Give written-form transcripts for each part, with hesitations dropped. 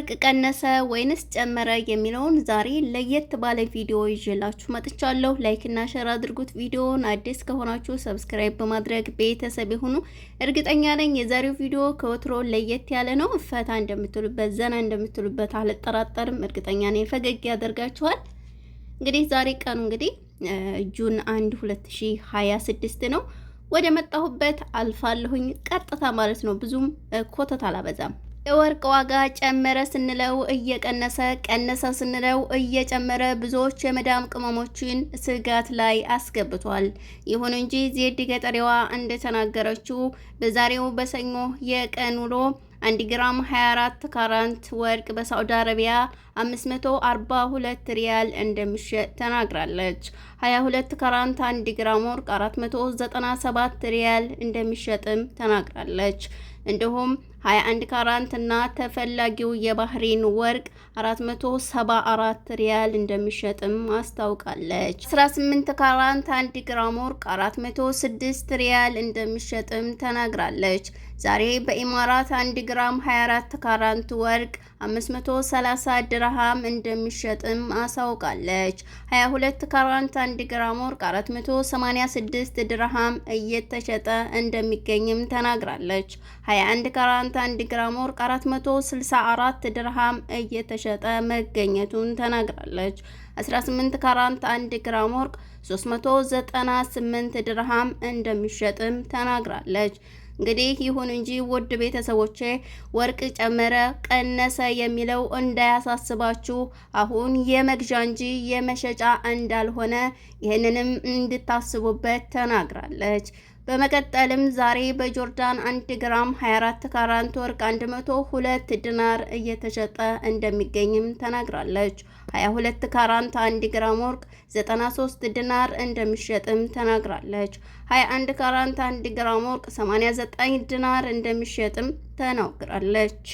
ወርቅ ቀነሰ ወይንስ ጨመረ የሚለውን ዛሬ ለየት ባለ ቪዲዮ ይዤላችሁ መጥቻለሁ። ላይክ እና ሼር አድርጉት። ቪዲዮውን አዲስ ከሆናችሁ ሰብስክራይብ በማድረግ ቤተሰብ ይሁኑ። እርግጠኛ ነኝ የዛሬው ቪዲዮ ከወትሮ ለየት ያለ ነው። ፈታ እንደምትሉበት፣ ዘና እንደምትሉበት አልጠራጠርም። እርግጠኛ ነኝ ፈገግ ያደርጋችኋል። እንግዲህ ዛሬ ቀኑ ጁን 1 2026 ነው። ወደ መጣሁበት አልፋለሁኝ ቀጥታ ማለት ነው። ብዙም ኮተት አላበዛም። የወርቅ ዋጋ ጨመረ ስንለው እየቀነሰ፣ ቀነሰ ስንለው እየጨመረ ብዙዎች የመዳም ቅመሞችን ስጋት ላይ አስገብቷል። ይሁን እንጂ ዜድ ገጠሪዋ እንደተናገረችው በዛሬው በሰኞ የቀን ውሎ 1 ግራም 24 ካራንት ወርቅ በሳዑዲ አረቢያ 542 ሪያል እንደሚሸጥ ተናግራለች። 22 ካራንት 1 ግራም ወርቅ 497 ሪያል እንደሚሸጥም ተናግራለች። እንዲሁም 21 ካራንት እና ተፈላጊው የባህሬን ወርቅ 474 ሪያል እንደሚሸጥም አስታውቃለች። 18 ካራንት 1 ግራም ወርቅ 406 ሪያል እንደሚሸጥም ተናግራለች። ዛሬ በኢማራት 1 ግራም 24 ካራንት ወርቅ 530 ድርሃም እንደሚሸጥም አሳውቃለች። 22 ካራንት 1 ግራም ወርቅ 486 ድርሃም እየተሸጠ እንደሚገኝም ተናግራለች። 21 ካራንት 1 ግራም ወርቅ 464 ድርሃም እየተሸጠ መገኘቱን ተናግራለች። 18 ካራንት 1 ግራም ወርቅ 398 ድርሃም እንደሚሸጥም ተናግራለች። እንግዲህ ይሁን እንጂ ውድ ቤተሰቦቼ ወርቅ ጨመረ ቀነሰ የሚለው እንዳያሳስባችሁ፣ አሁን የመግዣ እንጂ የመሸጫ እንዳልሆነ ይህንንም እንድታስቡበት ተናግራለች። በመቀጠልም ዛሬ በጆርዳን 1 ግራም 24 ካራንት ወርቅ 102 ዲናር እየተሸጠ እንደሚገኝም ተናግራለች። 22 ካራንት 1 ግራም ወርቅ 93 ዲናር እንደሚሸጥም ተናግራለች። 21 ካራንት 1 ግራም ወርቅ 89 ዲናር እንደሚሸጥም ተናግራለች።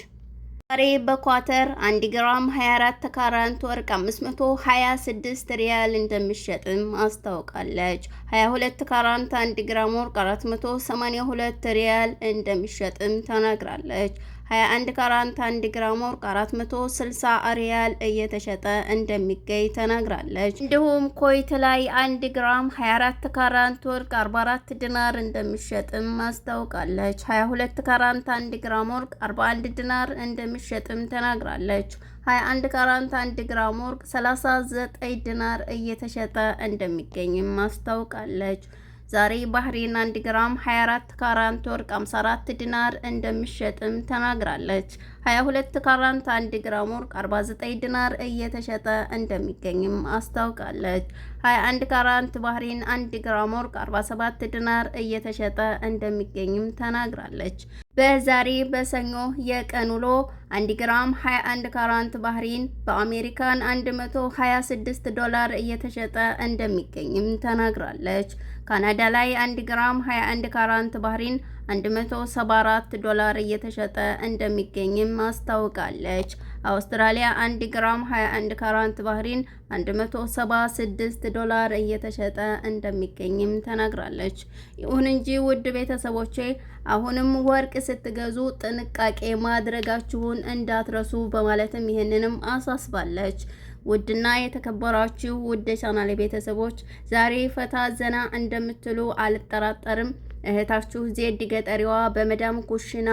ዛሬ በኳተር 1 ግራም 24 ካራንት ወርቅ 526 ሪያል እንደሚሸጥም አስታውቃለች። 22 ካራንት 1 ግራም ወርቅ 482 ሪያል እንደሚሸጥም ተናግራለች። 21 ካራንት 1 ግራም ወርቅ 460 ሪያል እየተሸጠ እንደሚገኝ ተናግራለች። እንዲሁም ኮይት ላይ 1 ግራም 24 ካራንት ወርቅ 44 ዲናር እንደሚሸጥም አስታውቃለች። 22 ካራንት 1 ግራም ወርቅ 41 ዲናር እንደሚሸጥም ተናግራለች። 21 ካራንት 1 ግራም ወርቅ 39 ዲናር እየተሸጠ እንደሚገኝም አስታውቃለች። ዛሬ ባህሬን 1 ግራም 24 ካራንት ወርቅ 54 ዲናር እንደሚሸጥም ተናግራለች። 22 ካራንት 1 ግራም ወርቅ 49 ዲናር እየተሸጠ እንደሚገኝም አስታውቃለች። 21 ካራንት ባህሬን 1 ግራም ወርቅ 47 ዲናር እየተሸጠ እንደሚገኝም ተናግራለች። በዛሬ በሰኞ የቀን ውሎ 1 ግራም 21 ካራንት ባህሬን በአሜሪካን 126 ዶላር እየተሸጠ እንደሚገኝም ተናግራለች። ካናዳ ላይ 1 ግራም 21 ካራንት ባህሬን 174 ዶላር እየተሸጠ እንደሚገኝም አስታውቃለች። አውስትራሊያ 1 ግራም 21 ካራንት ባህሬን 176 ዶላር እየተሸጠ እንደሚገኝም ተናግራለች። ይሁን እንጂ ውድ ቤተሰቦቼ አሁንም ወርቅ ስትገዙ ጥንቃቄ ማድረጋችሁን እንዳትረሱ በማለትም ይህንንም አሳስባለች። ውድና የተከበራችሁ ውድ ቻናሌ ቤተሰቦች ዛሬ ፈታ ዘና እንደምትሉ አልጠራጠርም። እህታችሁ ዜድ ገጠሪዋ በመዳም ኩሽና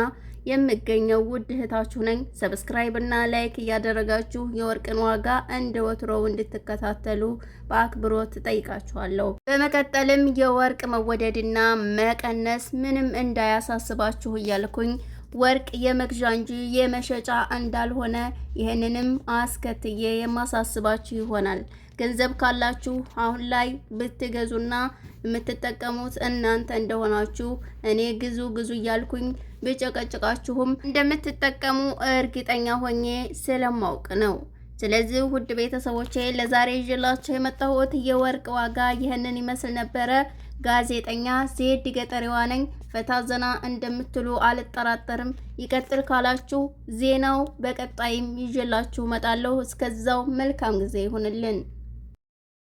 የምገኘው ውድ እህታችሁ ነኝ። ሰብስክራይብ እና ላይክ እያደረጋችሁ የወርቅን ዋጋ እንደ ወትሮው እንድትከታተሉ በአክብሮት ጠይቃችኋለሁ። በመቀጠልም የወርቅ መወደድና መቀነስ ምንም እንዳያሳስባችሁ እያልኩኝ ወርቅ የመግዣ እንጂ የመሸጫ እንዳልሆነ ይህንንም አስከትዬ የማሳስባችሁ ይሆናል። ገንዘብ ካላችሁ አሁን ላይ ብትገዙና የምትጠቀሙት እናንተ እንደሆናችሁ እኔ ግዙ እያልኩኝ ብጨቀጭቃችሁም እንደምትጠቀሙ እርግጠኛ ሆኜ ስለማውቅ ነው። ስለዚህ ውድ ቤተሰቦቼ ለዛሬ ይዤላችሁ የመጣሁት የወርቅ ዋጋ ይህንን ይመስል ነበረ። ጋዜጠኛ ዜድ ገጠሪዋ ነኝ። ፈታ ዘና እንደምትሉ አልጠራጠርም። ይቀጥል ካላችሁ ዜናው በቀጣይም ይዤላችሁ እመጣለሁ። እስከዛው መልካም ጊዜ ይሁንልን።